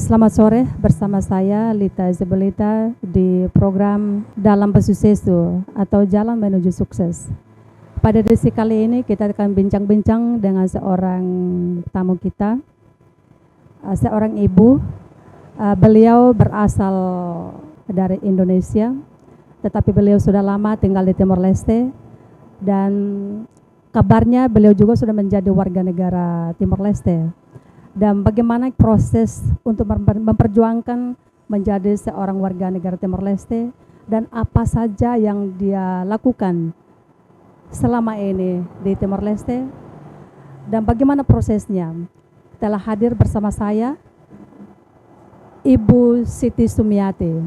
Selamat sore, bersama saya Lita Isabelita di program Dalam Pesusesu atau Jalan Menuju Sukses. Pada edisi kali ini kita akan bincang-bincang dengan seorang tamu kita, seorang ibu. Beliau berasal dari Indonesia, tetapi beliau sudah lama tinggal di Timor Leste dan kabarnya beliau juga sudah menjadi warga negara Timor Leste. Dan bagaimana proses untuk memperjuangkan menjadi seorang warga negara Timor Leste dan apa saja yang dia lakukan selama ini di Timor Leste dan bagaimana prosesnya. Telah hadir bersama saya Ibu Siti Sumiati.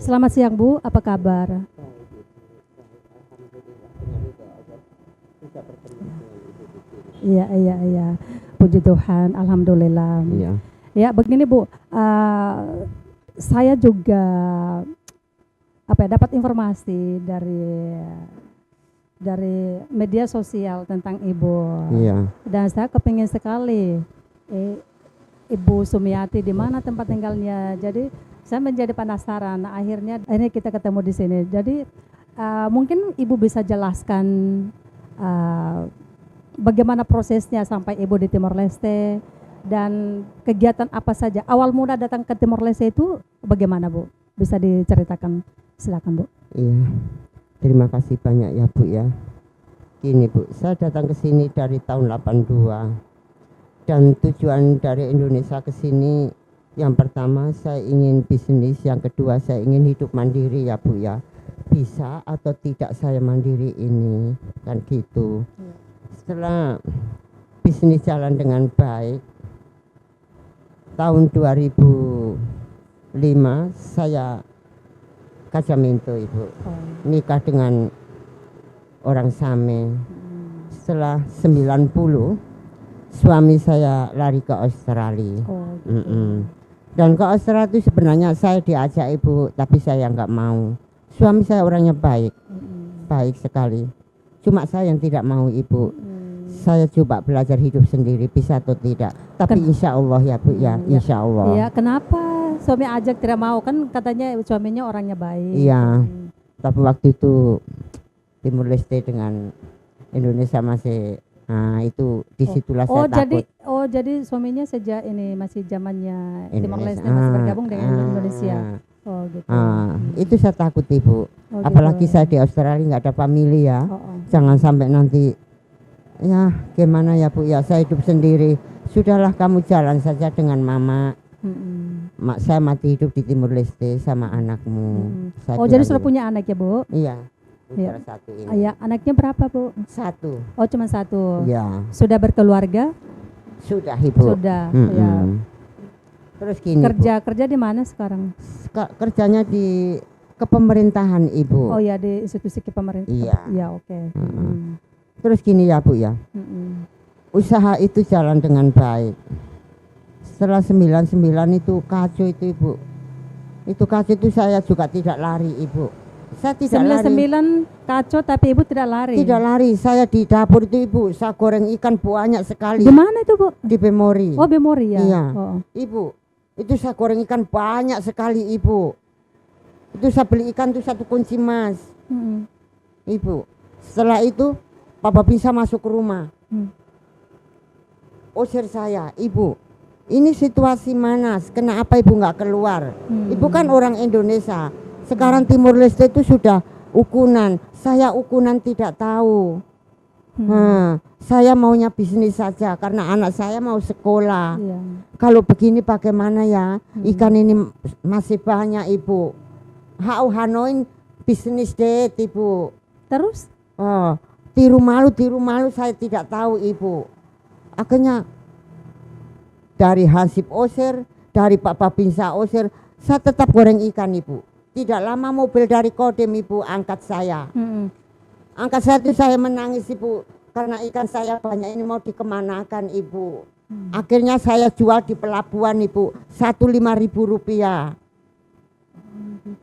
Selamat siang Bu, apa kabar? Iya. Puji Tuhan, alhamdulillah. Iya. Ya, begini Bu, saya juga dapat informasi dari media sosial tentang Ibu. Iya. Dan saya kepingin sekali Ibu Sumiati di mana tempat tinggalnya. Jadi saya menjadi penasaran. Akhirnya ini kita ketemu di sini. Jadi mungkin Ibu bisa jelaskan bagaimana prosesnya sampai Ibu di Timor Leste dan kegiatan apa saja. Awal mula datang ke Timor Leste itu bagaimana Bu? Bisa diceritakan, silakan Bu. Iya. Terima kasih banyak ya Bu ya. Gini Bu, saya datang ke sini dari tahun 82 dan tujuan dari Indonesia ke sini yang pertama saya ingin bisnis, yang kedua saya ingin hidup mandiri ya Bu ya. Bisa atau tidak saya mandiri ini kan gitu. Setelah bisnis jalan dengan baik, tahun 2005 saya kajaminto Ibu, nikah dengan orang Same. Setelah 90 suami saya lari ke Australia. Dan ke Australia itu sebenarnya saya diajak Ibu, tapi saya nggak mau. Suami saya orangnya baik, baik sekali. Cuma saya yang tidak mau Ibu. Saya coba belajar hidup sendiri, bisa atau tidak. Tapi insya Allah ya Bu ya, insya Allah. Iya, kenapa suami ajak tidak mau? Kan katanya suaminya orangnya baik. Iya, tapi waktu itu Timor Leste dengan Indonesia masih, itu disitulah saya takut. Jadi suaminya sejak ini masih zamannya Timor Leste masih bergabung dengan Indonesia. Oh gitu. Itu saya takut Ibu. Apalagi saya di Australia nggak ada family ya. Jangan sampai nanti ya gimana ya Bu ya, saya hidup sendiri. Sudahlah kamu jalan saja dengan mama. Mak saya mati hidup di Timor Leste sama anakmu. Jadi sudah punya anak ya Bu? Iya. Ya. Satu ini. Ya, anaknya berapa Bu? Satu. Oh cuma satu. Ya. Sudah berkeluarga? Sudah Ibu. Sudah. Ya. Terus gini kerja di mana sekarang? Kerjanya di kepemerintahan Ibu. Oh ya, di institusi kepemerintahan. Iya. Ya oke. Terus gini ya Bu ya, usaha itu jalan dengan baik. Setelah 99 itu kacau itu Ibu. Itu kacau itu saya juga tidak lari Ibu. Saya tidak 99 kacau tapi Ibu tidak lari? Tidak lari, saya di dapur itu Ibu, saya goreng ikan banyak sekali. Di mana itu Bu? Di Bemori. Oh Bemori ya? Iya. Ibu, itu saya goreng ikan banyak sekali Ibu. Itu saya beli ikan itu 1 kunci emas. Ibu, setelah itu Papa bisa masuk ke rumah. Usir saya, Ibu, ini situasi mana? Kenapa Ibu nggak keluar? Ibu kan orang Indonesia. Sekarang Timor Leste itu sudah ukunan. Saya ukunan tidak tahu. Saya maunya bisnis saja karena anak saya mau sekolah. Kalau begini bagaimana ya? Ikan ini masih banyak Ibu. Hanoin bisnis deh Ibu. Terus? Tiru malu saya tidak tahu Ibu. Akhirnya dari Hasib Osir, dari Pak Babinsa Osir, saya tetap goreng ikan Ibu. Tidak lama mobil dari Kodim Ibu angkat saya. Angkat saya itu saya menangis Ibu. Karena ikan saya banyak ini mau dikemanakan Ibu. Akhirnya saya jual di pelabuhan Ibu, 1.500 rupiah.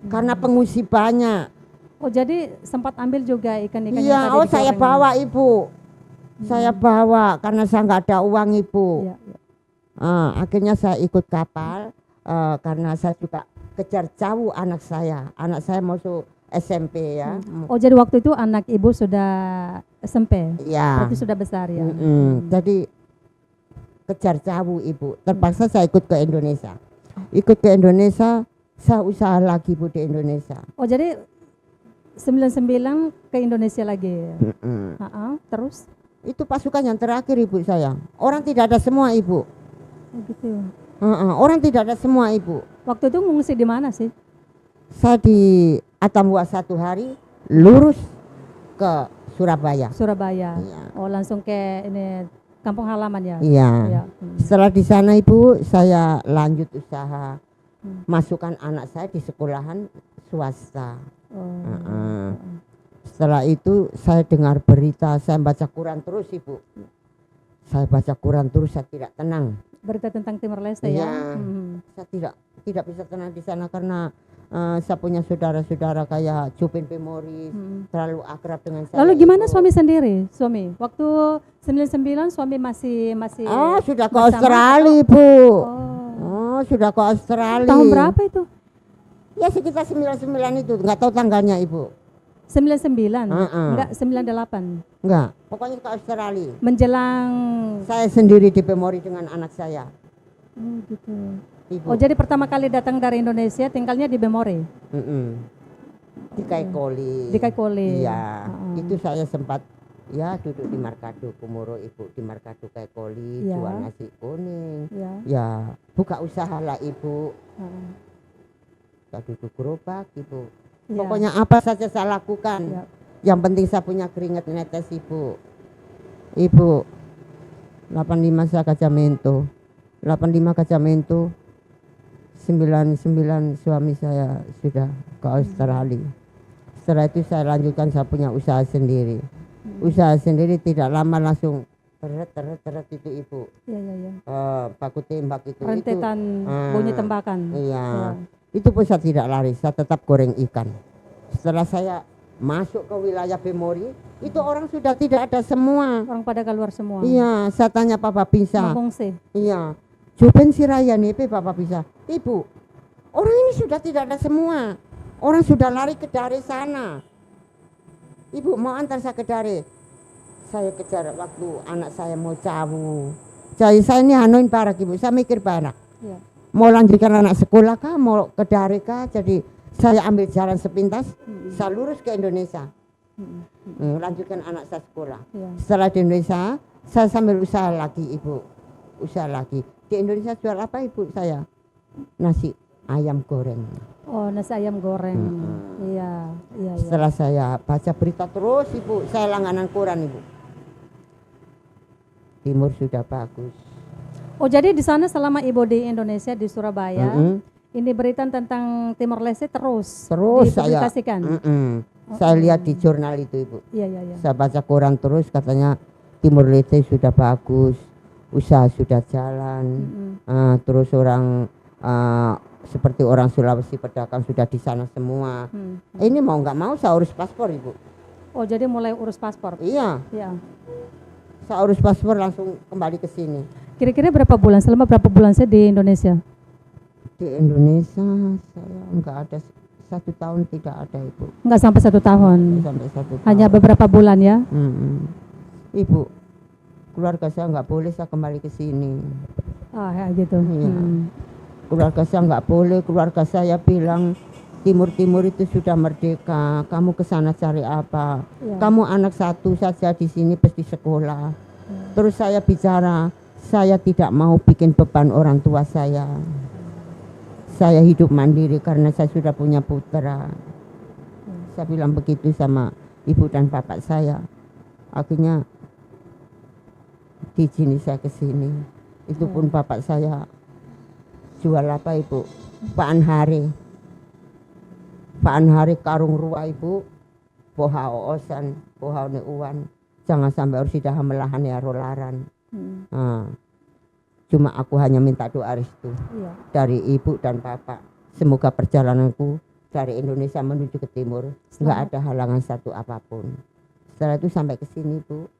Karena pengungsi banyak. Oh jadi sempat ambil juga ikan-ikan yang tadi saya bawa Ibu. Saya bawa karena saya nggak ada uang Ibu. Akhirnya saya ikut kapal karena saya juga kejar jauh anak saya. Anak saya masuk SMP ya. Oh, jadi waktu itu anak ibu sudah SMP, Ya. berarti sudah besar ya. Jadi kejar jauh ibu. Terpaksa saya ikut ke Indonesia. Ikut ke Indonesia, saya usaha lagi bu di Indonesia. Oh, jadi 99 ke Indonesia lagi. Terus? Itu pasukan yang terakhir ibu saya. Orang tidak ada semua ibu. Oh, gitu. Orang tidak ada semua ibu. Waktu itu mengungsi di mana sih? Saya di Atambua 1 hari, lurus ke Surabaya. Surabaya. Iya. Oh, langsung ke ini kampung halaman ya? Iya. Iya. Setelah di sana ibu, saya lanjut usaha, masukkan anak saya di sekolahan swasta. Setelah itu saya dengar berita, saya baca Quran terus ibu. Saya baca Quran terus, saya tidak tenang. Berita tentang Timor Leste Iya. ya? Saya tidak bisa tenang di sana karena saya punya saudara-saudara kayak Jupin Pemori, terlalu akrab dengan saya. Lalu gimana ibu. suami sendiri? Suami waktu 99 suami masih Sudah ke bersama Australia atau- bu. Oh. Sudah ke Australia. Tahun berapa itu? Ya sekitar 99 itu, nggak tahu tanggalnya ibu. 99? Enggak, 98. Enggak, pokoknya ke Australia. Menjelang Saya sendiri di Pemori dengan anak saya. Oh, gitu. Ibu. Oh, jadi pertama kali datang dari Indonesia tinggalnya di Bemore. Di Kaikoli. Di Kaikoli. Iya. Itu saya sempat ya duduk di Markado Kumuro ibu, di Markado Kaikoli, Ya. jual nasi kuning. Ya. Ya, buka usaha lah ibu. Saya duduk gerobak ibu. Ya. Pokoknya apa saja saya lakukan. Ya. Yang penting saya punya keringat netes ibu. Ibu 85 saya Kacamento. 85 Kacamento. 99 suami saya sudah ke Australia. Setelah itu saya lanjutkan, saya punya usaha sendiri. Usaha sendiri tidak lama langsung teret itu ibu. Iya. Baku tembak itu. Rentetan bunyi tembakan. Iya. Itu pun saya tidak lari, saya tetap goreng ikan. Setelah saya masuk ke wilayah Pemori, itu orang sudah tidak ada semua. Orang pada keluar semua. Iya, saya tanya Papa Bisa. Mengungsi. Iya. Jupen Siraya nih, Papa Bisa. Ibu, orang ini sudah tidak ada semua. Orang sudah lari ke Dare sana. Ibu mau antar saya ke Dare. Saya kejar waktu anak saya mau cawu. Jadi saya ini hanuin parak ibu, saya mikir parak. Iya. Mau lanjutkan anak sekolah kah, mau ke Dare kah, jadi saya ambil jalan sepintas, saya lurus ke Indonesia. Lanjutkan anak saya sekolah. Iya. Setelah di Indonesia, saya sambil usaha lagi ibu. Usaha lagi. Di Indonesia jual apa ibu saya? Nasi ayam goreng. Oh, nasi ayam goreng. Iya. Setelah saya baca berita terus ibu, saya langganan koran ibu. Timur sudah bagus. Oh, jadi di sana selama ibu di Indonesia di Surabaya, ini berita tentang Timor Leste terus saya dipublikasikan. Saya lihat di jurnal itu ibu. Iya. Saya baca koran terus, katanya Timor Leste sudah bagus, usaha sudah jalan. Terus orang seperti orang Sulawesi pedagang sudah di sana semua. Ini mau nggak mau saya urus paspor ibu. Oh, jadi mulai urus paspor. Iya. Saya urus paspor langsung kembali ke sini. Kira-kira berapa bulan? Selama berapa bulan saya di Indonesia? Di Indonesia saya nggak ada 1 tahun, tidak ada ibu. Enggak sampai 1 tahun. Sampai 1 tahun. Hanya beberapa bulan ya? Ibu, keluarga saya nggak boleh saya kembali ke sini. Ya gitu. Iya. Keluarga saya nggak boleh. Keluarga saya bilang Timur itu sudah merdeka. Kamu ke sana cari apa? Ya. Kamu anak satu saja di sini pasti sekolah. Terus saya bicara, saya tidak mau bikin beban orang tua saya. Saya hidup mandiri karena saya sudah punya putra. Saya bilang begitu sama ibu dan bapak saya. Akhirnya diizini saya ke sini. Itu pun bapak saya jual apa ibu? Pak Anhari karung ruah ibu. Poha oosan, poha neuan. Jangan sampai harus sudah melahan ya rolaran. Cuma aku hanya minta doa restu dari ibu dan bapak. Semoga perjalananku dari Indonesia menuju ke timur nggak ada halangan satu apapun. Setelah itu sampai ke sini bu.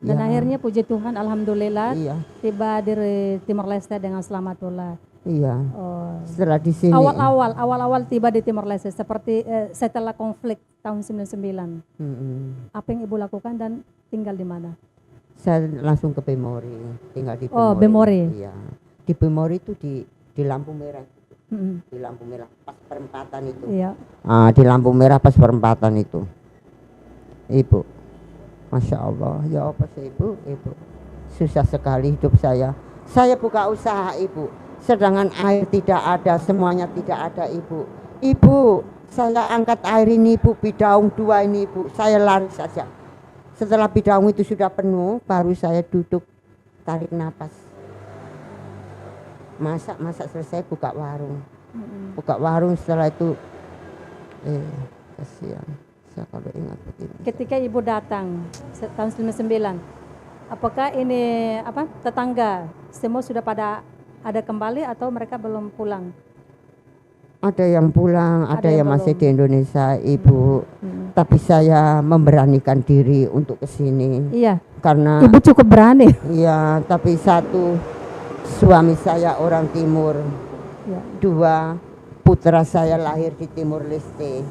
Dan Ya. akhirnya puji Tuhan, alhamdulillah Iya, tiba di Timor Leste dengan selamat pula. iya. Oh. Setelah di sini. Awal-awal tiba di Timor Leste seperti setelah konflik tahun 99. Apa yang Ibu lakukan dan tinggal di mana? Saya langsung ke Bemori, tinggal di Bemori. Oh, Bemori. Iya. Di Bemori itu di lampu merah. Mm-mm. Di lampu merah pas perempatan itu. Iya. Di lampu merah pas perempatan itu. Ibu, Masya Allah, ya apa sih Ibu? Ibu, susah sekali hidup saya. Saya buka usaha Ibu, sedangkan air tidak ada, semuanya tidak ada Ibu. Ibu, saya angkat air ini Ibu, bidang 2 ini Ibu, saya lari saja. Setelah bidang itu sudah penuh, baru saya duduk, tarik napas. Masak selesai buka warung. Buka warung setelah itu, kasihan. Saya kalau ingat begini. Ketika Ibu datang tahun 99, apakah ini tetangga semua sudah pada ada kembali atau mereka belum pulang? Ada yang pulang, ada yang masih belum. di Indonesia, Ibu. Tapi saya memberanikan diri untuk ke sini. Iya. Karena Ibu cukup berani. iya, tapi satu, suami saya orang Timur. Ya. 2, putra saya lahir di Timur Leste.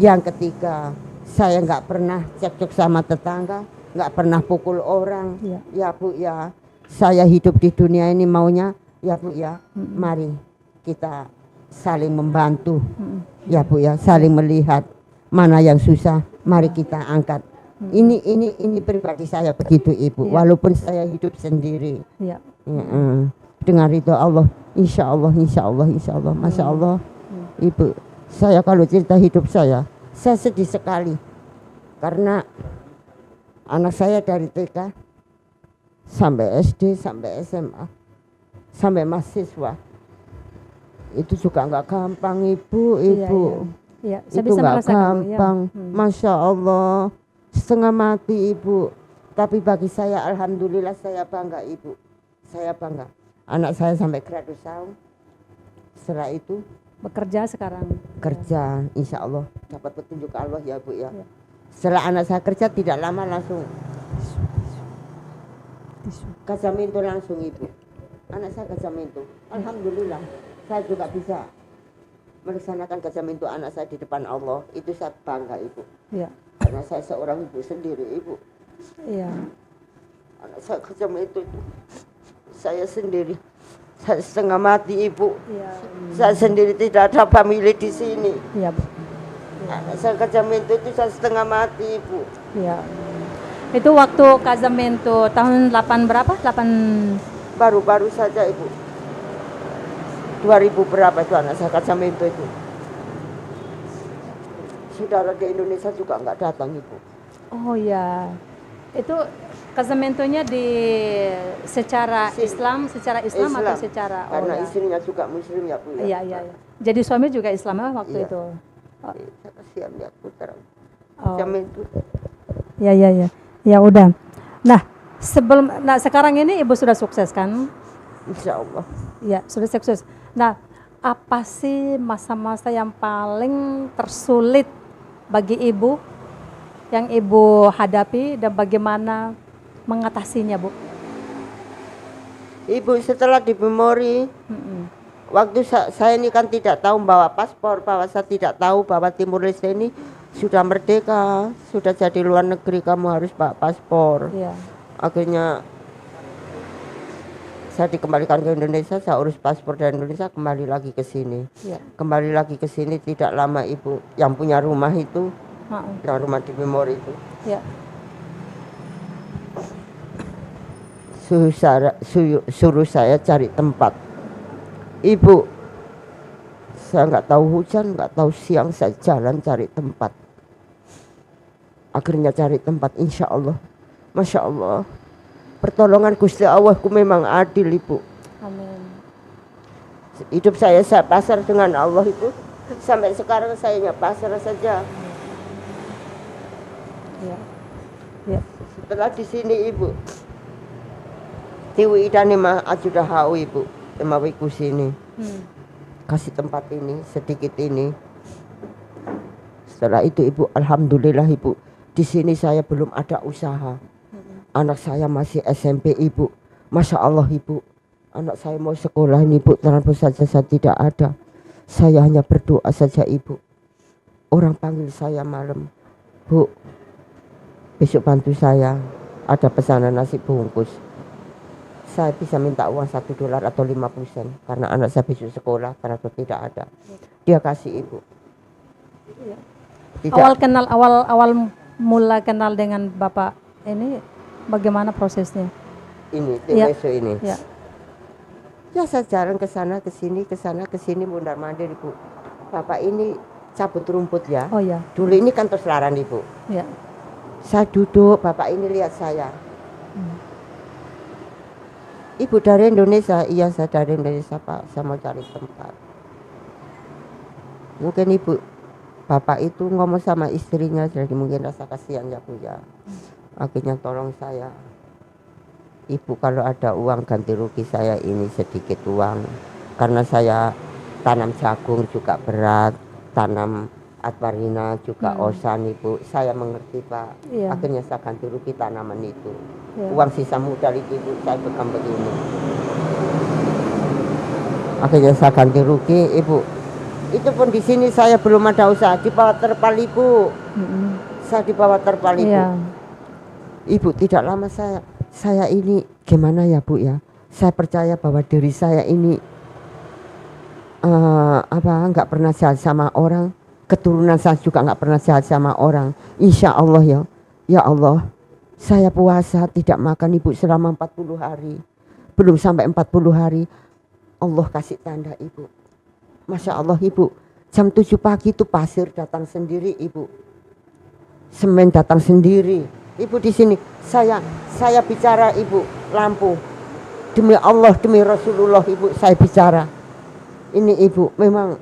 Yang ketiga, saya nggak pernah cekcok sama tetangga, nggak pernah pukul orang. Iya. Ya Bu ya, saya hidup di dunia ini maunya ya Bu ya, mari kita saling membantu. Ya Bu ya, saling melihat mana yang susah, mari kita angkat. Ini pribadi saya begitu Ibu. Iya. Walaupun saya hidup sendiri. Iya. Dengan ridho Allah, insya Allah, Masya Allah. Ibu, saya kalau cerita hidup saya sedih sekali. Karena anak saya dari TK sampai SD, sampai SMA, sampai mahasiswa. Itu juga nggak gampang Ibu. Iya, saya Itu bisa nggak merasakan, Bu, ya. gampang. Masya Allah, setengah mati Ibu. Tapi bagi saya alhamdulillah saya bangga Ibu. Saya bangga. Anak saya sampai graduasi. Setelah itu Bekerja sekarang. kerja, insya Allah dapat petunjuk Allah ya Bu ya. Setelah anak saya kerja tidak lama langsung Gazaminto langsung Ibu. Anak saya Gazaminto. Alhamdulillah saya juga bisa melaksanakan Gazaminto anak saya di depan Allah. Itu saya bangga Ibu. Iya. Karena saya seorang ibu sendiri Ibu. Iya. Anak saya Gazaminto itu saya sendiri. Saya setengah mati Ibu. Iya. Saya sendiri tidak ada famili di sini. Iya, Bu. Anak saya Gazaminto itu saya setengah mati Ibu. Iya. Itu waktu Casamento tahun 8 berapa? 8 Baru-baru saja Ibu. 2000 berapa itu anak saya Gazaminto itu. Saudara di Indonesia juga nggak datang Ibu. Oh ya. Itu Casamentonya secara Islam atau secara Karena ya. istrinya juga muslim ya Bu ya. Iya. Jadi suami juga Islam waktu Iya. itu. Saya kasihan lihat putra. Oh. Gazaminto. Ya. Ya udah. Nah, sekarang ini Ibu sudah sukses kan? Insya Allah. Ya, sudah sukses. Nah, apa sih masa-masa yang paling tersulit bagi Ibu yang Ibu hadapi dan bagaimana mengatasinya, Bu? Ibu setelah di Bemori, waktu saya ini kan tidak tahu bawa paspor, bahwa saya tidak tahu bahwa Timur Leste ini sudah merdeka, sudah jadi luar negeri, kamu harus bawa paspor. Iya. Akhirnya saya dikembalikan ke Indonesia, saya urus paspor dari Indonesia, kembali lagi ke sini. Iya. Kembali lagi ke sini tidak lama Ibu, yang punya rumah itu, yang rumah di Bemori itu, Iya. suruh saya cari tempat. Ibu, saya nggak tahu hujan, nggak tahu siang, saya jalan cari tempat. Akhirnya cari tempat, insya Allah, Masya Allah, pertolongan Gusti Allah ku memang adil Ibu. Amin. Hidup saya pasar dengan Allah Ibu. Sampai sekarang saya pasar saja. Iya. Setelah di sini Ibu, Tiwi dan Ima sudah hau Ibu, emawiku sini. Kasih tempat ini, sedikit ini. Setelah itu Ibu, alhamdulillah Ibu, di sini saya belum ada usaha. Anak saya masih SMP ibu. Masya Allah ibu, anak saya mau sekolah ini ibu, transport saja saya tidak ada. Saya hanya berdoa saja ibu. Orang panggil saya malam, Bu, besok bantu saya, ada pesanan nasi bungkus. Saya bisa minta uang $1 atau 50 sen karena anak saya besok sekolah, transport tidak ada. Dia kasih ibu. Tidak. Awal mula kenal dengan Bapak ini bagaimana prosesnya? Ini Ya. TWSO ini. Ya. Ya saya jalan ke sana ke sini mondar mandir ibu. Bapak ini cabut rumput ya. Oh ya. Dulu ini kan Toslaran ibu. Ya. Saya duduk, bapak ini lihat saya. Ibu dari Indonesia? Iya saya dari Indonesia pak. Saya mau cari tempat. Mungkin ibu, bapak itu ngomong sama istrinya, jadi mungkin rasa kasihan ya bu ya. Akhirnya tolong saya. Ibu kalau ada uang ganti rugi saya ini sedikit uang. Karena saya tanam jagung juga berat, tanam Atbarina juga osan ibu. Saya mengerti pak. Iya. Akhirnya saya ganti rugi tanaman itu. Iya. Uang sisa modal itu ibu saya pegang begini. Akhirnya saya ganti rugi ibu. Itu pun di sini saya belum ada usaha, di bawah terpal ibu. Saya di bawah terpal ibu. Iya. Ibu tidak lama saya ini gimana ya bu ya, saya percaya bahwa diri saya ini nggak pernah jahat sama orang, keturunan saya juga nggak pernah jahat sama orang. Insya Allah ya Allah, saya puasa tidak makan ibu selama 40 hari, belum sampai 40 hari Allah kasih tanda ibu. Masya Allah ibu, jam 7 pagi itu pasir datang sendiri ibu, semen datang sendiri. Ibu di sini saya bicara ibu, lampu demi Allah demi Rasulullah ibu saya bicara. Ini ibu memang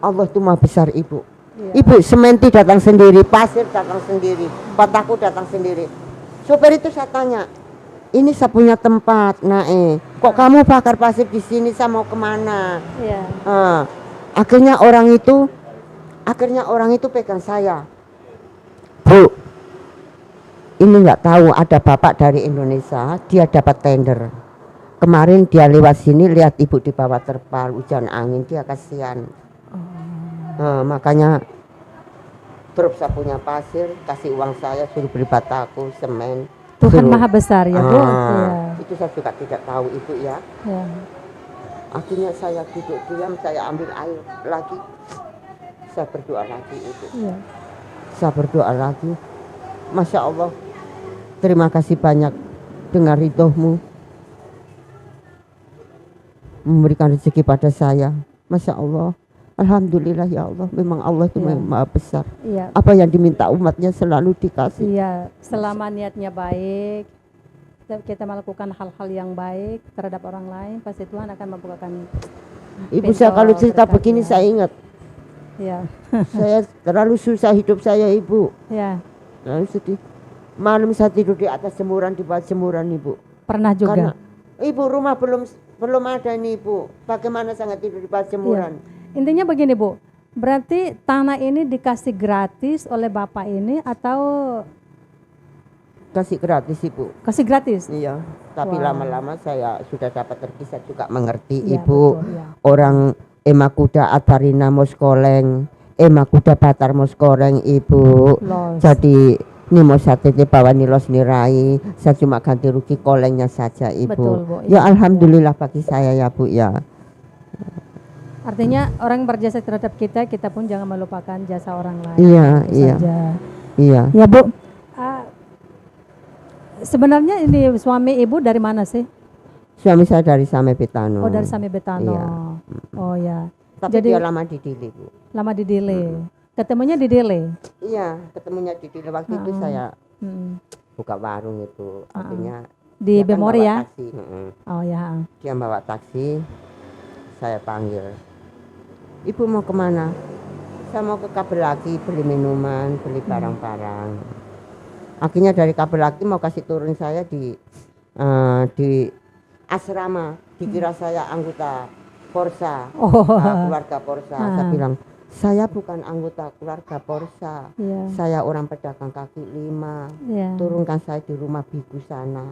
Allah itu maha besar ibu. Ya. Ibu sementi datang sendiri, pasir datang sendiri, bataku datang sendiri. Sopir itu saya tanya, ini saya punya tempat, kok kamu bakar pasir di sini, saya mau kemana? Ya. Akhirnya orang itu pegang saya, Bu. Ini nggak tahu ada bapak dari Indonesia, dia dapat tender. Kemarin dia lewat sini lihat ibu di bawah terpal, hujan angin, dia kasihan. Makanya terus saya punya pasir, kasih uang saya suruh beli bataku, semen. Tuhan maha besar ya bu. Ya. Itu saya juga tidak tahu ibu ya. Ya. Akhirnya saya duduk diam, saya ambil air lagi, saya berdoa lagi ibu. Ya. Saya berdoa lagi, Masya Allah. Terima kasih banyak dengan ridhomu memberikan rezeki pada saya. Masya Allah. Alhamdulillah ya Allah. Memang Allah itu memang maha besar. Ya. Apa yang diminta umatnya selalu dikasih. Iya, selama niatnya baik, kita melakukan hal-hal yang baik terhadap orang lain, pasti Tuhan akan membukakan. Ibu saya kalau cerita begini saya ingat. Ya. Saya terlalu susah hidup saya ibu. Ya. Terlalu sedih. Malam saya tidur di atas jemuran, di bawah jemuran ibu. Pernah juga? Karena ibu rumah belum ada nih ibu. Bagaimana saya tidur di bawah jemuran? Ya. Intinya begini bu, berarti tanah ini dikasih gratis oleh bapak ini atau? Kasih gratis ibu. Kasih gratis? Iya. Tapi lama-lama saya sudah dapat terpisah juga mengerti ya, ibu. Betul, ya. Orang Emakuda Atbarina Moskoleng, Emakuda Batar Moskoleng ibu. Jadi ini mau sate bawa nilos nirai, saya cuma ganti rugi kolengnya saja ibu. Betul, Bu. Ya alhamdulillah bagi saya ya bu ya. Artinya orang berjasa terhadap kita, kita pun jangan melupakan jasa orang lain. Iya, iya. Saja. Iya. Ya bu, sebenarnya ini suami ibu dari mana sih? Suami saya dari Same Betano. Oh dari Same Betano. Iya. Oh ya. Tapi jadi, dia lama di Dili bu. Lama di Dili. Ketemunya di Dili? Iya, ketemunya di Dili. Waktu itu saya buka warung itu. Akhirnya di Memori ya? Taksi. Oh ya. Dia bawa taksi, saya panggil. Ibu mau kemana? Saya mau ke kabel lagi, beli minuman, beli barang-barang. Akhirnya dari kabel lagi mau kasih turun saya di asrama. Dikira saya anggota Porsa, keluarga Porsa. Saya bilang, Saya bukan anggota keluarga Porsa. Iya. Saya orang pedagang kaki lima. Iya. Turunkan saya di rumah biku sana.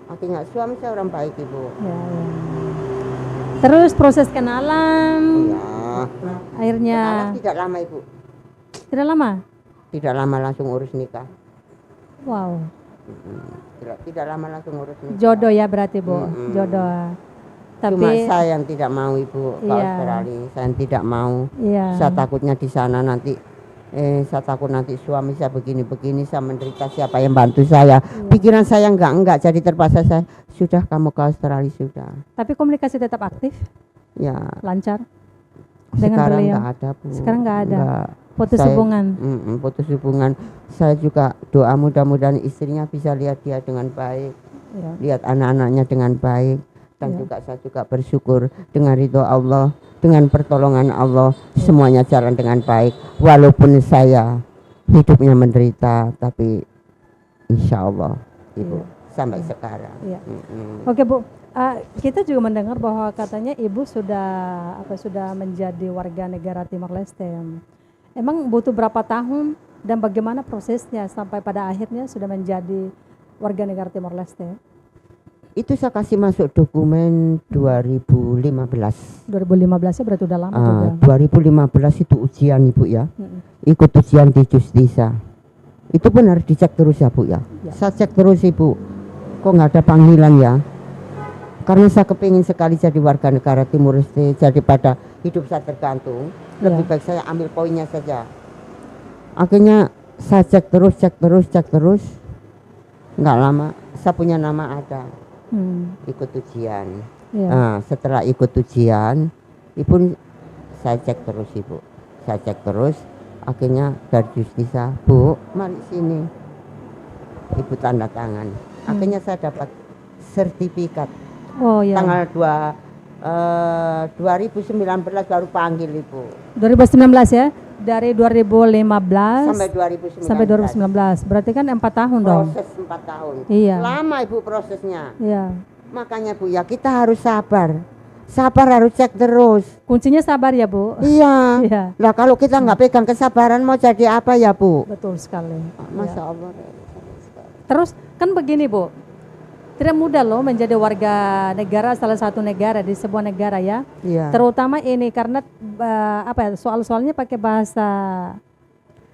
Akhirnya suami saya orang baik, Ibu. Ya, ya. Terus proses kenalan, Iya. akhirnya Kenalan tidak lama, Ibu. tidak lama. Tidak lama langsung urus nikah. Wow. Tidak lama langsung urus nikah. Jodoh ya berarti Bu, jodoh. Cuma Tapi saya yang tidak mau, Ibu, ke Iya. Australia. Saya yang tidak mau. iya. Saya takutnya di sana nanti saya takut nanti suami saya begini-begini, saya menderita, siapa yang bantu saya. Pikiran saya enggak, jadi terpaksa saya sudah kamu ke Australia sudah. Tapi komunikasi tetap aktif, Ya, lancar dengan sekarang beliau. enggak ada, Bu. Sekarang enggak ada. Enggak. Putus Saya- hubungan. Putus hubungan. Saya juga doa mudah-mudahan istrinya bisa lihat dia dengan baik, Ya. lihat anak-anaknya dengan baik. Dan Ya. juga saya juga bersyukur dengan ridho Allah, dengan pertolongan Allah, semuanya jalan dengan baik. Walaupun saya hidupnya menderita, tapi insya Allah, Ibu, sampai sekarang. Iya. Oke Bu, kita juga mendengar bahwa katanya Ibu sudah menjadi warga negara Timor Leste. Emang butuh berapa tahun dan bagaimana prosesnya sampai pada akhirnya sudah menjadi warga negara Timor Leste? Itu saya kasih masuk dokumen 2015. 2015 ya berarti udah lama juga. 2015 itu ujian, Ibu ya. Ikut ujian di Justisa. Itu pun harus dicek terus ya, Bu ya. Ya. Saya cek terus, Ibu. Kok nggak ada panggilan ya? Karena saya kepingin sekali jadi warga negara Timor Leste, jadi pada hidup saya tergantung. Lebih baik saya ambil poinnya saja. Akhirnya saya cek terus. Nggak lama, saya punya nama ada. Ikut ujian. Iya. Nah, setelah ikut ujian, Ibu saya cek terus, Ibu. Saya cek terus. Akhirnya dari Justisa, Bu, mari sini. Ibu tanda tangan. Akhirnya saya dapat sertifikat. Oh ya. Tanggal 2019 baru panggil, Ibu. 2019 ya. Dari 2015 Sampai 2019. Berarti kan 4 tahun dong. Proses 4 tahun. Iya. Lama, Ibu, prosesnya. Iya. Makanya, Bu, ya kita harus sabar. Sabar, harus cek terus. Kuncinya sabar ya Bu. Iya. Iya. Lah kalau kita nggak pegang kesabaran mau jadi apa ya, Bu? Betul sekali. Masya Iya. Allah. Terus kan begini Bu, tidak mudah loh menjadi warga negara salah satu negara di sebuah negara ya. Iya. Terutama ini karena soal-soalnya pakai bahasa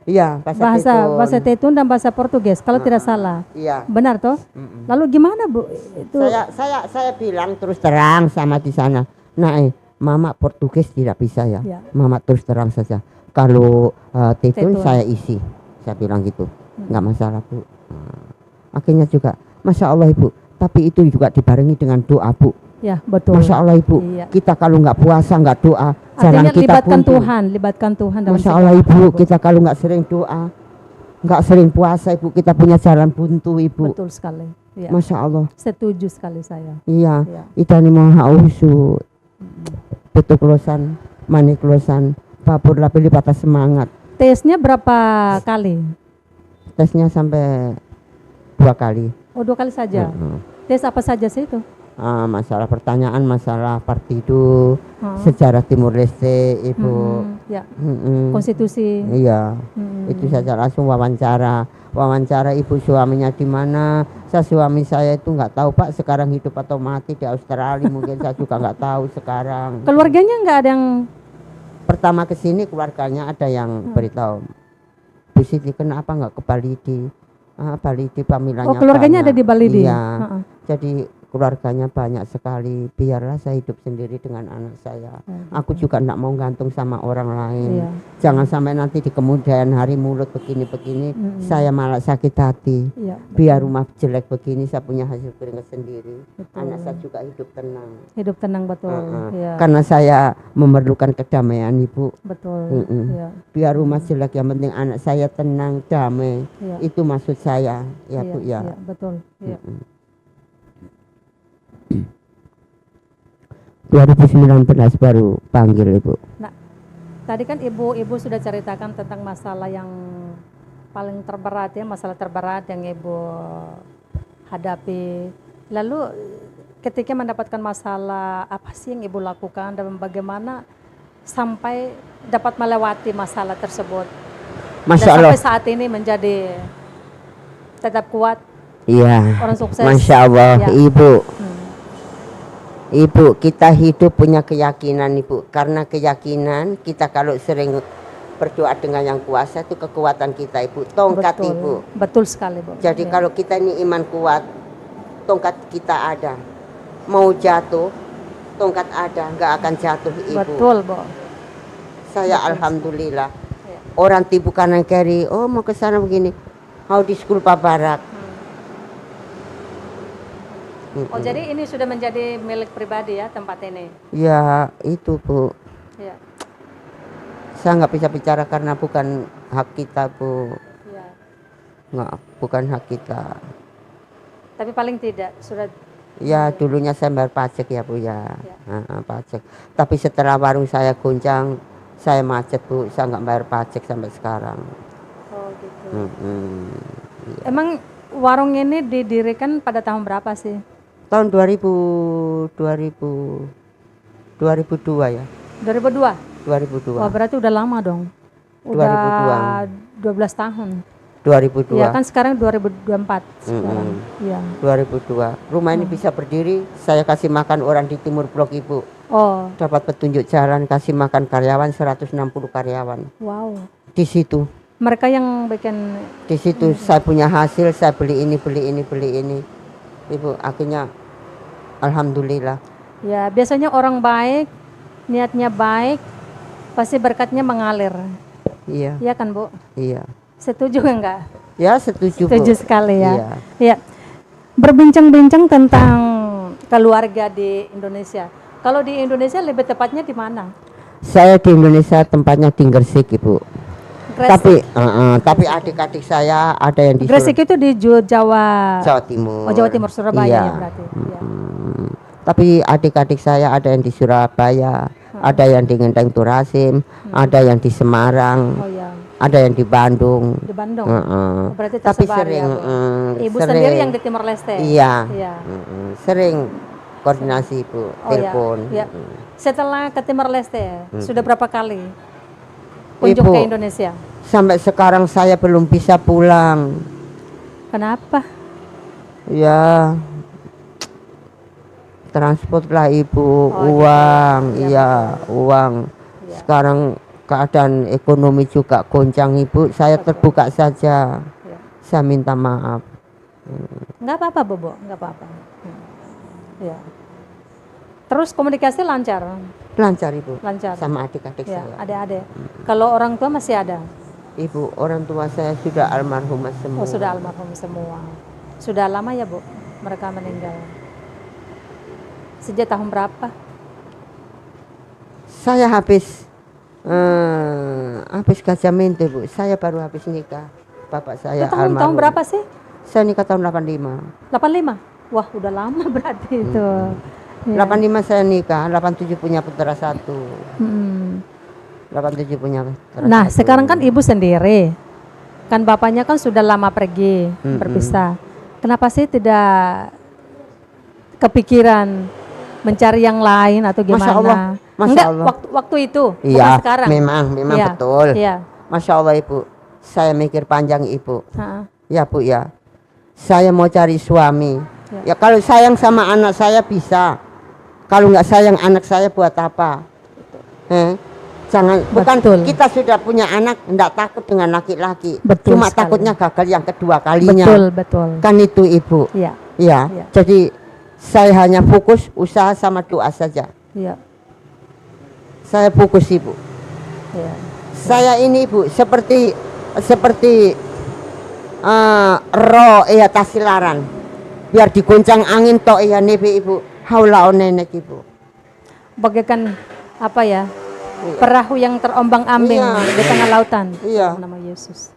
Iya, bahasa Tetun dan bahasa Portugis kalau tidak salah. Iya. Benar toh? Lalu gimana Bu? Itu Saya bilang terus terang sama di sana. Nah, Mama Portugis tidak bisa ya. Iya. Mama terus terang saja. Kalau Tetun Tetun. saya isi. Saya bilang gitu. Nggak masalah, Bu. Nah, akhirnya juga Masya Allah, Ibu. Tapi itu juga dibarengi dengan doa, Bu. ya betul. Masya Allah, Ibu. Iya. Kita kalau nggak puasa, nggak doa, jalan Artinya kita libatkan buntu. libatkan Tuhan dalam Masya segala Allah, Ibu. hal, Bu. Kita kalau nggak sering doa, nggak sering puasa, Ibu, kita punya jalan buntu, Ibu. Betul sekali. Ya. Masya Allah. Setuju sekali saya. Iya. Iya. Itani moha usu. Betul klosan, manik klosan, papur lapili patah semangat. Tesnya berapa kali? Tesnya sampai 2 kali. Oh 2 kali saja. Tes apa saja sih itu? Masalah pertanyaan, masalah partido, Hmm. sejarah Timor Leste, Ibu. Ya. Mm-mm. Konstitusi. Iya. Hmm. Itu saja langsung wawancara ibu suaminya di mana. Suami saya itu nggak tahu, Pak, sekarang hidup atau mati di Australia. Mungkin saya juga nggak tahu sekarang. Keluarganya nggak ada yang Pertama ke sini keluarganya ada yang beritahu, Bu Siti kenapa nggak ke Bali di pamilanya. Oh keluarganya banyak. ada di Bali di. Iya. Heeh. Jadi keluarganya banyak sekali. Biarlah saya hidup sendiri dengan anak saya. Aku juga nggak mau gantung sama orang lain. Iya. Jangan sampai nanti di kemudian hari mulut begini-begini, saya malah sakit hati. Iya. Biar rumah jelek begini, saya punya hasil keringat sendiri. Betul. Anak saya juga hidup tenang. Hidup tenang betul. Iya. Karena saya memerlukan kedamaian, Ibu. Betul. Iya. Biar rumah jelek, yang penting anak saya tenang, damai. Iya. Itu maksud saya, ya, Iya, Bu ya. iya, betul. Iya. 2019 baru panggil, Ibu. Nah, tadi kan ibu sudah ceritakan tentang masalah yang paling terberat ya, masalah terberat yang ibu hadapi. Lalu ketika mendapatkan masalah, apa sih yang ibu lakukan dan bagaimana sampai dapat melewati masalah tersebut? Masya Dan Allah. sampai saat ini menjadi tetap kuat, Iya. orang sukses. Masya Allah, Ya. Ibu. Hmm. Ibu, kita hidup punya keyakinan, Ibu. Karena keyakinan kita kalau sering berdoa dengan yang kuasa itu kekuatan kita, Ibu. Tongkat, Betul. Ibu. Betul sekali, Bu. Jadi Ya. kalau kita ini iman kuat, tongkat kita ada. Mau jatuh, tongkat ada, nggak akan jatuh, Ibu. Betul, Bu. Saya Betul. alhamdulillah. Ya. Orang tipu kanan kiri, oh mau ke sana begini. How di school Barak. Oh, jadi ini sudah menjadi milik pribadi ya tempat ini? Ya itu, Bu. Ya. Saya nggak bisa bicara karena bukan hak kita, Bu. Ya. Nggak, bukan hak kita. Tapi paling tidak sudah. Ya dulunya saya bayar pajak ya, Bu ya. Ya. Pajak. Tapi setelah warung saya goncang, saya macet, Bu. Saya nggak bayar pajak sampai sekarang. Oh gitu. Iya. Emang warung ini didirikan pada tahun berapa sih? Tahun 2002 ya. 2002. 2002. Wah, berarti udah lama dong. Udah 12 tahun. 2002. Iya kan sekarang 2024 sekarang. Iya. 2002. Rumah ini bisa berdiri, saya kasih makan orang di Timur Blok, Ibu. Oh, Dapat petunjuk jalan, kasih makan karyawan 160 karyawan. wow. Di situ. Mereka yang bikin. Di situ saya punya hasil, saya beli ini. Ibu, akhirnya alhamdulillah. Ya, biasanya orang baik, niatnya baik, pasti berkatnya mengalir. Iya, Iya kan, Bu? iya. Setuju enggak? Ya setuju, Bu. Setuju sekali ya. Iya. Ya. Berbincang-bincang tentang keluarga di Indonesia. Kalau di Indonesia lebih tepatnya di mana? Saya di Indonesia tempatnya di Gresik, Ibu. Gresik. Tapi adik-adik saya ada yang di Gresik itu di Jawa. Jawa Timur. Oh, Jawa Timur, Surabaya Iya. ya berarti. Iya. Tapi adik-adik saya ada yang di Surabaya, ada yang di Ngenteng Turasim, ada yang di Semarang, Oh ya, ada yang di Bandung. di Bandung. Heeh. Oh, berarti Tapi tersebar sering, ya, Bu? Ibu sering. sendiri yang di Timor Leste. Iya. Iya. Sering koordinasi, Bu, telepon. Iya. Setelah ke Timor Leste, sudah berapa kali kunjung Ibu, ke Indonesia? sampai sekarang saya belum bisa pulang. Kenapa? Ya, transport lah, Ibu, Oh, uang, gitu. iya, uang. Iya. Sekarang keadaan ekonomi juga goncang, Ibu. Saya terbuka saja. Iya. Saya minta maaf. Enggak apa-apa, Bobo, enggak apa-apa. Iya. Terus komunikasi lancar, Lancar, Ibu. lancar. Sama adik-adik Ya, saya. adik-adik. Kalau orang tua masih ada. Ibu, orang tua saya sudah almarhum semua. Oh, sudah almarhum semua. Sudah lama ya, Bu, mereka meninggal. Sejak tahun berapa? Saya habis gajamin tuh, Bu. Saya baru habis nikah. Bapak saya Itu tahun almarhum. berapa sih? Saya nikah tahun 85. 85? Wah, udah lama berarti itu. Ya. 85 saya nikah, 87 punya putra satu. 87 punya putra Nah, satu. sekarang kan ibu sendiri. Kan bapaknya kan sudah lama pergi, berpisah. Kenapa sih tidak kepikiran mencari yang lain atau gimana? Masya Allah, Masya Enggak, Allah. waktu itu, bukan Iya, sekarang. memang Iya, betul. Iya. Masya Allah, Ibu. Saya mikir panjang, Ibu. Ha-ha. Ya, Bu, ya. Saya mau cari suami. Ya. Ya, kalau sayang sama anak saya bisa. Kalau nggak sayang anak saya buat apa? Jangan, bukan Betul. kita sudah punya anak, enggak takut dengan laki-laki. Betul Cuma sekali. takutnya gagal yang kedua kalinya. Betul, betul. Kan itu, Ibu. Iya, Ya. Iya. Jadi saya hanya fokus usaha sama doa saja. iya, Saya fokus, Ibu. iya. Saya ini, Ibu, seperti roh iya tasilaran. Biar diguncang angin tok iya nebe, Ibu. Haula nenek, Ibu. Bagaikan apa ya? Perahu yang terombang-ambing Iya. di tengah lautan. Iya. Dalam nama Yesus.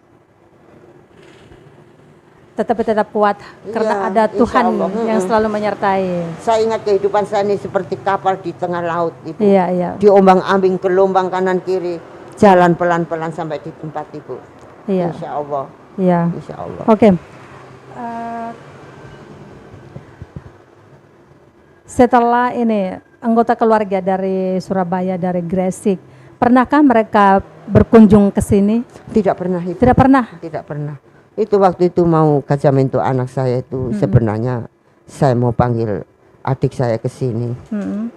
Tetapi tetap kuat karena Iya, ada insya Tuhan Allah. yang selalu menyertai. Saya ingat kehidupan saya ini seperti kapal di tengah laut, Ibu. Iya, iya. Diombang-ambing gelombang kanan kiri, jalan pelan-pelan sampai di tempat, Ibu. Iya. Insya Allah. Iya. Insya Allah. Oke. Setelah ini anggota keluarga dari Surabaya, dari Gresik, Pernahkah mereka berkunjung ke sini? Tidak pernah itu. Tidak pernah. Tidak pernah. Itu waktu itu mau Kacamento anak saya itu sebenarnya saya mau panggil adik saya ke sini.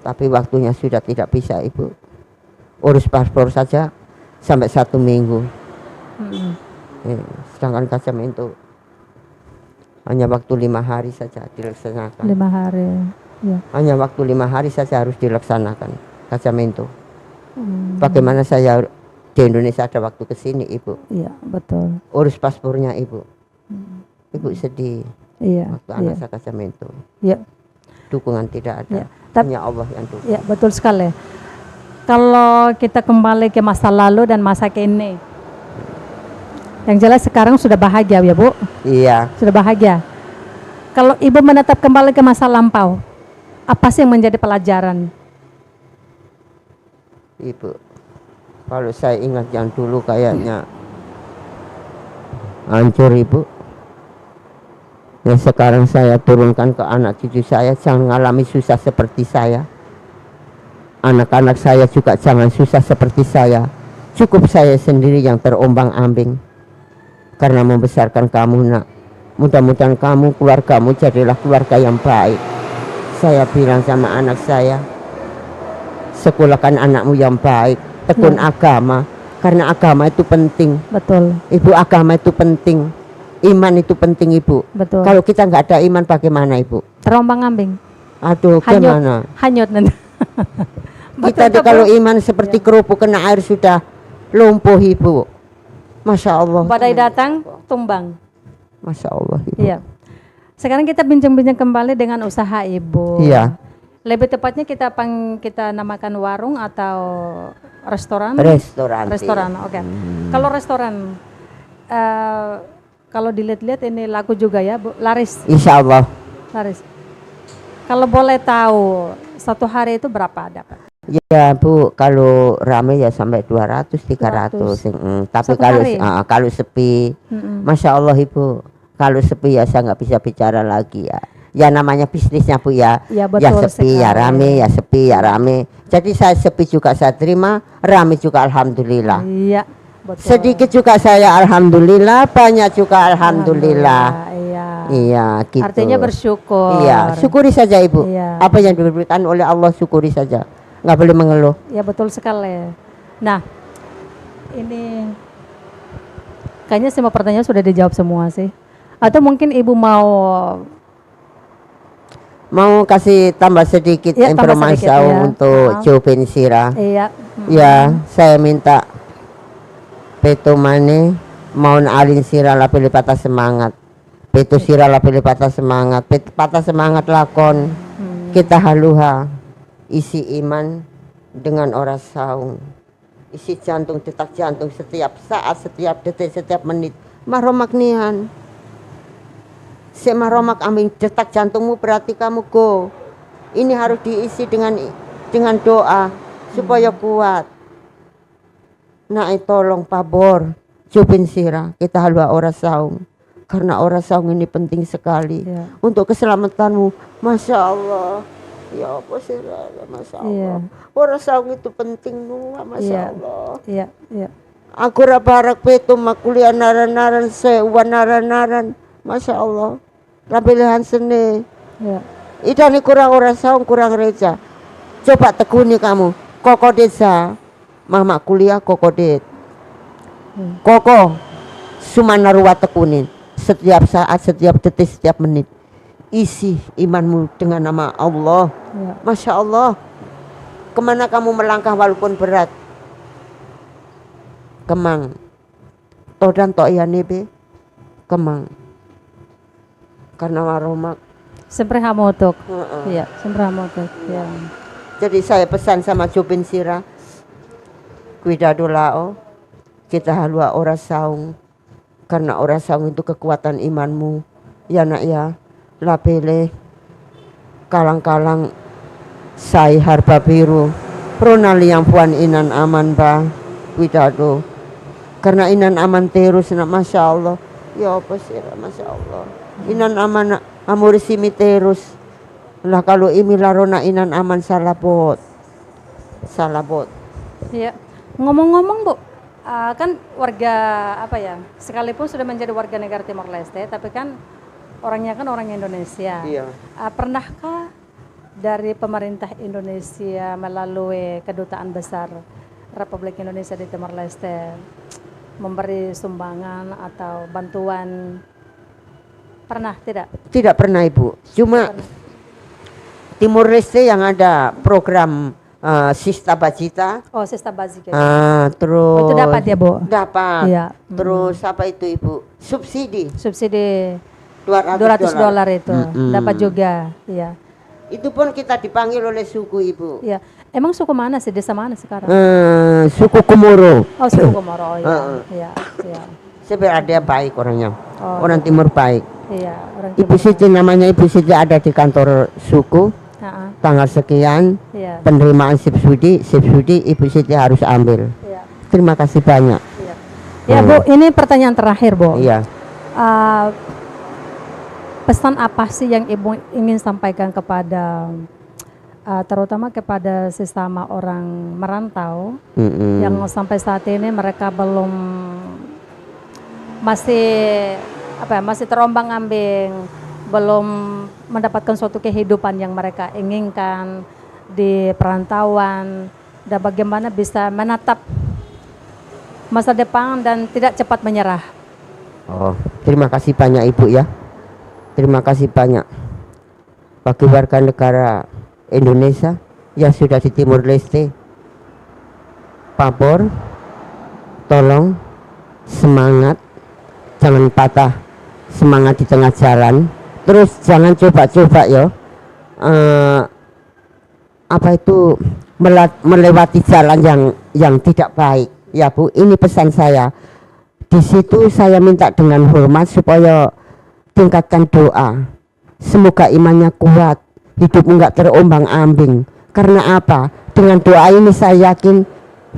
Tapi waktunya sudah tidak bisa Ibu. Urus paspor saja sampai 1 minggu. Sedangkan Kacamento hanya waktu 5 hari saja dilaksanakan. 5 hari. Ya. Hanya waktu 5 hari saja harus dilaksanakan Kacamento. Bagaimana saya di Indonesia ada waktu ke sini Ibu? Iya, betul. Urus paspornya Ibu. Ibu sedih. Iya. Waktu anak saya Kacamento. Iya. Dukungan tidak ada. Ya. Tapi Hanya Allah yang dukung. ya, betul sekali. Kalau kita kembali ke masa lalu dan masa kini, yang jelas sekarang sudah bahagia ya Bu? Iya. Sudah bahagia. Kalau Ibu menetap kembali ke masa lampau, apa sih yang menjadi pelajaran? Ibu, kalau saya ingat yang dulu kayaknya hancur Ibu. Ya sekarang saya turunkan ke anak cucu saya, jangan mengalami susah seperti saya. Anak-anak saya juga jangan susah seperti saya. Cukup saya sendiri yang terombang-ambing karena membesarkan kamu nak. Mudah-mudahan kamu, keluargamu jadilah keluarga yang baik. Saya bilang sama anak saya, sekolahkan anakmu yang baik, tekun agama, karena agama itu penting. Betul. Ibu, agama itu penting, iman itu penting Ibu. Betul. Kalau kita nggak ada iman bagaimana Ibu? Terombang-ambing. Aduh, gimana? Hanyut nanti. Kita kalau iman seperti kerupuk kena air sudah lumpuh Ibu. Masya Allah. Badai datang, tumbang. Masya Allah Ibu. Iya. Sekarang kita bincang-bincang kembali dengan usaha Ibu. Iya. Lebih tepatnya kita namakan warung atau restoran? Restoran. Oke. Kalau restoran, kalau dilihat-lihat ini laku juga ya Bu, laris. Insya Allah. Laris. Kalau boleh tahu, 1 hari itu berapa dapat? Ya Bu, kalau rame ya sampai 200, 300. Tapi 1 hari? kalau sepi, Masya Allah Ibu, kalau sepi ya saya nggak bisa bicara lagi ya. Ya namanya bisnisnya Bu ya. Ya, betul ya sepi sekali. ya rame, ya sepi ya rame. Jadi saya sepi juga saya terima, rame juga alhamdulillah. Iya, betul. Sedikit juga saya alhamdulillah, banyak juga alhamdulillah. Iya. Iya, gitu. Artinya bersyukur. Iya, syukuri saja Ibu. Iya. Apa yang diberikan oleh Allah syukuri saja. Nggak boleh mengeluh. Ya betul sekali. Nah, ini kayaknya semua pertanyaan sudah dijawab semua sih. Atau mungkin Ibu mau kasih tambah sedikit ya, informasi ya. untuk Joe Pensira. Iya. Ya, saya minta Peto Mane Maun Alin Sira lapili patah semangat. Peto Sira lapili patah semangat. Patah semangat lakon. Kita haluha isi iman dengan orang saung. Isi jantung, detak jantung setiap saat, setiap detik, setiap menit. Maromak nihan. Semaromak amin detak jantungmu berarti kamu go. Ini harus diisi dengan doa supaya kuat. Nah, tolong pabor Jupin Sira kita halwa ora saung. Karena ora saung ini penting sekali untuk keselamatanmu. Masya Allah. Ya apa Sira, Masya Allah. Ora saung itu penting nuwa, Masya Allah. Iya. Aku rabarak petu makuliah naran-naran sewa naran-naran. Masya Allah, pilihan seni. Idani kurang orang saung, kurang reja. Coba tekuni kamu. Koko desa, mama kuliah koko det. Koko, sumanaruwa tekunin. Setiap saat, setiap detik, setiap menit. Isi imanmu dengan nama Allah. Masya Allah. Kemana kamu melangkah walaupun berat? Kemang. Todan to'ya nebe. Kemang. Karena waromak sempre hamotok. Iya, sempre hamotok. Ya. Jadi saya pesan sama Jupin Sira, cuidado lao, kita halua ora saung, karena ora saung itu kekuatan imanmu. Ya nak ya, lapele, kalang-kalang, sai harba biru, pronali yang puan inan aman ba, cuidado, karena inan aman terus nak, Masya Allah. Ya apa Sira, Masya Allah. Inan aman amur simi terus lah kalau imi larona inan aman salabot. Iya. Ngomong-ngomong Bu, kan warga apa ya, sekalipun sudah menjadi warga negara Timor Leste, tapi kan orangnya kan orang Indonesia. Iya. Pernahkah dari pemerintah Indonesia melalui Kedutaan Besar Republik Indonesia di Timor Leste memberi sumbangan atau bantuan? Pernah tidak? Tidak pernah Ibu. Cuma Timor Leste yang ada program Sista Bajita. Oh, Sista Bazik ya. Terus Oh, itu dapat ya, Bu? Dapat. Iya. Terus apa itu Ibu? Subsidi Subsidi $200 $200 itu Mm-mm. dapat juga. Iya. Itu pun kita dipanggil oleh suku Ibu. Iya. Emang suku mana sih? Desa mana sekarang? Suku Komoro. Oh, suku Komoro. Iya. Iya. Iya. Sebenarnya dia baik orangnya. Oh, Orang Timur baik. iya, orang Ibu Siti namanya Ibu Siti ada di kantor suku. Tanggal sekian Iya. penerimaan subsidi Ibu Siti harus ambil. Iya. Terima kasih banyak. Iya. Ya, Bu, ini pertanyaan terakhir, Bu. Iya. Pesan apa sih yang Ibu ingin sampaikan kepada terutama kepada sesama orang merantau yang sampai saat ini mereka belum masih terombang-ambing, belum mendapatkan suatu kehidupan yang mereka inginkan di perantauan, dan bagaimana bisa menatap masa depan dan tidak cepat menyerah. Oh, terima kasih banyak Ibu ya. Terima kasih banyak bagi warga negara Indonesia yang sudah di Timor Leste. Papor, tolong semangat, jangan patah semangat di tengah jalan. Terus jangan coba-coba ya melewati jalan yang tidak baik ya Bu. Ini pesan saya. Di situ saya minta dengan hormat supaya tingkatkan doa. Semoga imannya kuat, hidupmu enggak terombang-ambing. Karena apa? Dengan doa ini saya yakin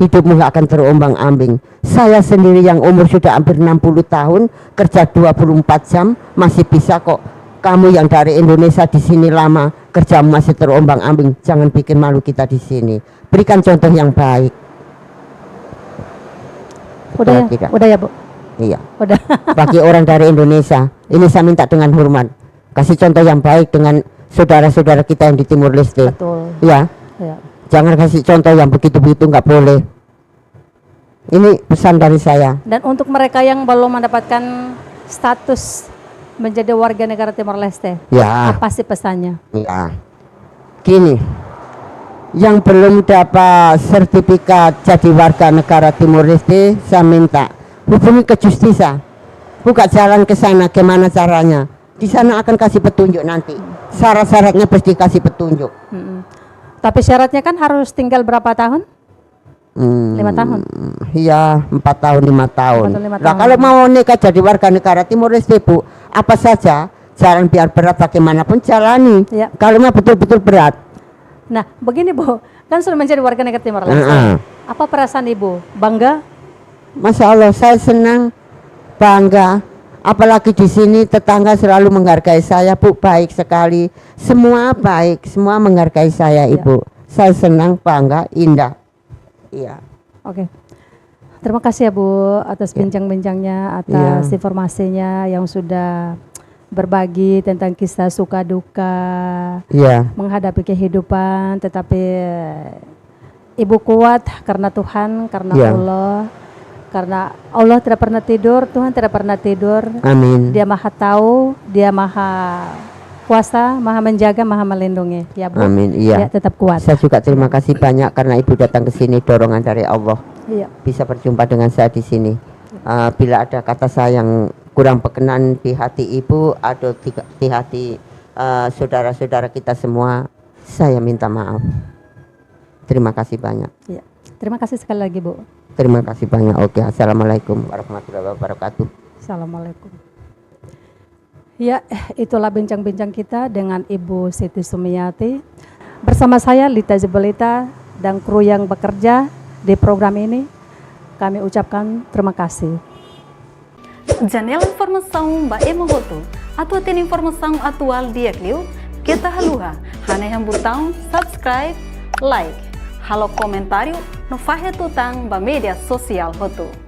hidupmu enggak akan terombang-ambing. Saya sendiri yang umur sudah hampir 60 tahun, kerja 24 jam masih bisa kok. Kamu yang dari Indonesia di sini lama, kerjamu masih terombang-ambing. Jangan bikin malu kita di sini. Berikan contoh yang baik. Udah ya? Udah ya, Bu? Iya. Udah. Bagi orang dari Indonesia, ini saya minta dengan hormat. Kasih contoh yang baik dengan saudara-saudara kita yang di Timor Leste. Betul. Ya. Ya. Jangan kasih contoh yang begitu-begitu, nggak boleh. Ini pesan dari saya. Dan untuk mereka yang belum mendapatkan status menjadi warga negara Timor Leste, Ya. apa sih pesannya? Ya. Gini, yang belum dapat sertifikat jadi warga negara Timor Leste, saya minta hubungi ke Justisa, buka jalan ke sana. Gimana caranya? Di sana akan kasih petunjuk nanti. Syarat-syaratnya pasti kasih petunjuk. Tapi syaratnya kan harus tinggal berapa tahun? 5 tahun. Iya, 4 tahun 5 tahun. 5 Nah, tahun. kalau mau nikah jadi warga negara Timor Leste Bu, apa saja jalan biar berat bagaimanapun jalani. Ya. Kalau mah betul-betul berat. Nah, begini Bu, kan sudah menjadi warga negara Timor Leste. Apa perasaan Ibu? Bangga? Masya Allah, saya senang, bangga. Apalagi di sini tetangga selalu menghargai saya Bu, baik sekali. Semua baik, semua menghargai saya Ibu. Saya senang, bangga, indah. Iya. Oke. Terima kasih ya Bu atas bincang-bincangnya, atas informasinya yang sudah berbagi tentang kisah suka duka menghadapi kehidupan, tetapi Ibu kuat karena Tuhan, karena Allah. Karena Allah tidak pernah tidur, Tuhan tidak pernah tidur. Amin. Dia maha tahu, dia maha kuasa, maha menjaga, maha melindungi. Ya Bu. Amin. Iya. Ya, tetap kuat. Saya juga terima kasih banyak karena Ibu datang ke sini, dorongan dari Allah. Iya. Bisa berjumpa dengan saya di sini. Bila ada kata saya yang kurang berkenan di hati Ibu atau di hati saudara-saudara kita semua, saya minta maaf. Terima kasih banyak. Iya. Terima kasih sekali lagi Bu. Terima kasih banyak. Oke, assalamualaikum warahmatullahi wabarakatuh. Assalamualaikum. Ya, itulah bincang-bincang kita dengan Ibu Siti Sumiati. Bersama saya Lita Zebelita dan kru yang bekerja di program ini, kami ucapkan terima kasih. Janela informação ba emohoto atau tem informação atual dia kliu kita haluha hanya yang botão subscribe like halo komentário no Fahe Tutang ba media sosial hotu.